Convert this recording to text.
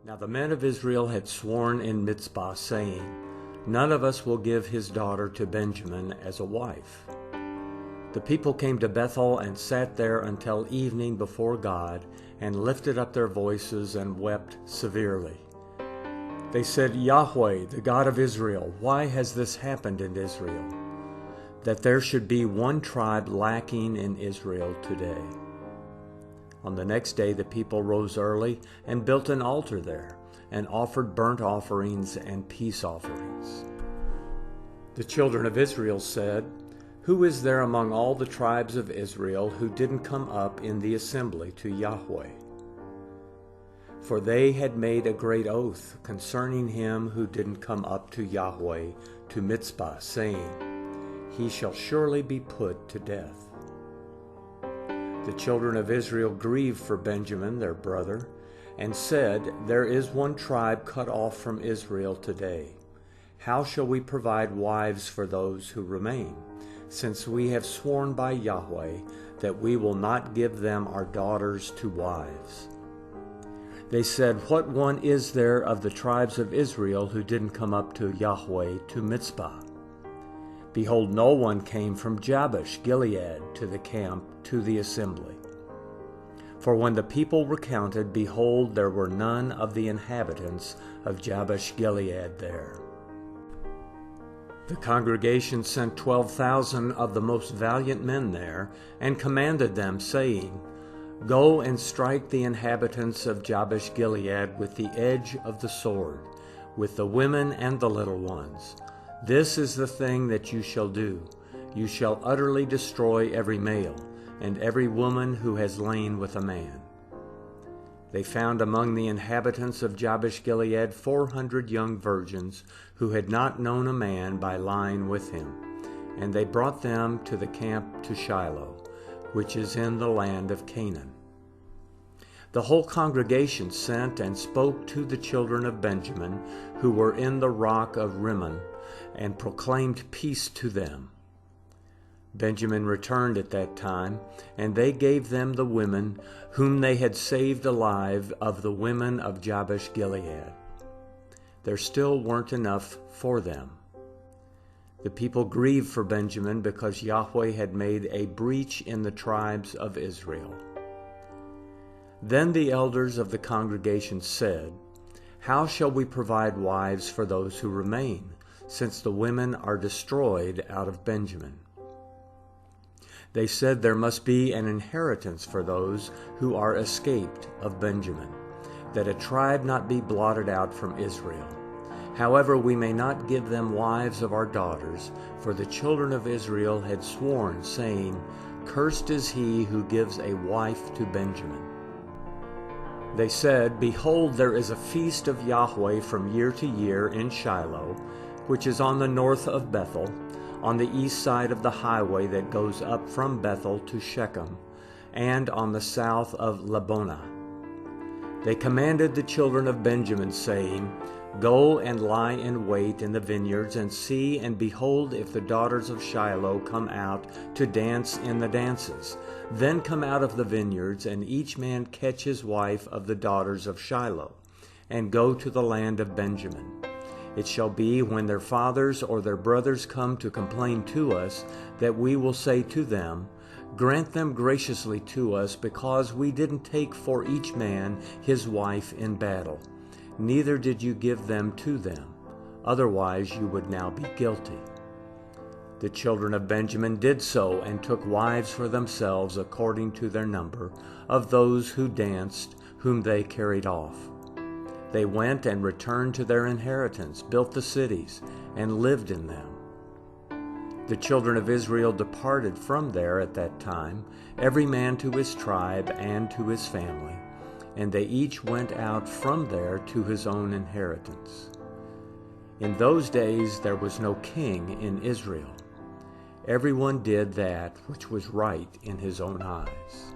Now the men of Israel had sworn in Mizpah, saying, "None of us will give his daughter to Benjamin as a wife." The people came to Bethel and sat there until evening before God, and lifted up their voices and wept severely. They said, "Yahweh, the God of Israel, why has this happened in Israel, that there should be one tribe lacking in Israel today?" On the next day the people rose early and built an altar there, and offered burnt offerings and peace offerings. The children of Israel said, "Who is there among all the tribes of Israel who didn't come up in the assembly to Yahweh?" For they had made a great oath concerning him who didn't come up to Yahweh to Mizpah, saying, "He shall surely be put to death." The children of Israel grieved for Benjamin their brother, and said, "There is one tribe cut off from Israel today. How shall we provide wives for those who remain, since we have sworn by Yahweh that we will not give them our daughters to wives?" They said, "What one is there of the tribes of Israel who didn't come up to Yahweh to Mizpah?" Behold, no one came from Jabesh Gilead to the camp to the assembly. For when the people were counted, behold, there were none of the inhabitants of Jabesh Gilead there. The congregation sent 12,000 of the most valiant men there, and commanded them, saying, "Go and strike the inhabitants of Jabesh Gilead with the edge of the sword, with the women and the little ones. This is the thing that you shall do. You shall utterly destroy every male, and every woman who has lain with a man." They found among the inhabitants of Jabesh Gilead 400 young virgins who had not known a man by lying with him, and they brought them to the camp to Shiloh, which is in the land of Canaan. The whole congregation sent and spoke to the children of Benjamin, who were in the rock of Rimmon, and proclaimed peace to them. Benjamin returned at that time, and they gave them the women whom they had saved alive of the women of Jabesh Gilead. There still weren't enough for them. The people grieved for Benjamin because Yahweh had made a breach in the tribes of Israel. Then the elders of the congregation said, "How shall we provide wives for those who remain, since the women are destroyed out of Benjamin?" They said, "There must be an inheritance for those who are escaped of Benjamin, that a tribe not be blotted out from Israel. However, we may not give them wives of our daughters, for the children of Israel had sworn, saying, 'Cursed is he who gives a wife to Benjamin.'" They said, "Behold, there is a feast of Yahweh from year to year in Shiloh, which is on the north of Bethel, on the east side of the highway that goes up from Bethel to Shechem, and on the south of Lebonah." They commanded the children of Benjamin, saying, "Go and lie in wait in the vineyards, and see and behold if the daughters of Shiloh come out to dance in the dances. Then come out of the vineyards, and each man catch his wife of the daughters of Shiloh, and go to the land of Benjamin. It shall be when their fathers or their brothers come to complain to us, that we will say to them, 'Grant them graciously to us, because we didn't take for each man his wife in battle, neither did you give them to them. Otherwise you would now be guilty.'" The children of Benjamin did so, and took wives for themselves according to their number, of those who danced, whom they carried off. They went and returned to their inheritance, built the cities, and lived in them. The children of Israel departed from there at that time, every man to his tribe and to his family, and they each went out from there to his own inheritance. In those days there was no king in Israel. Everyone did that which was right in his own eyes.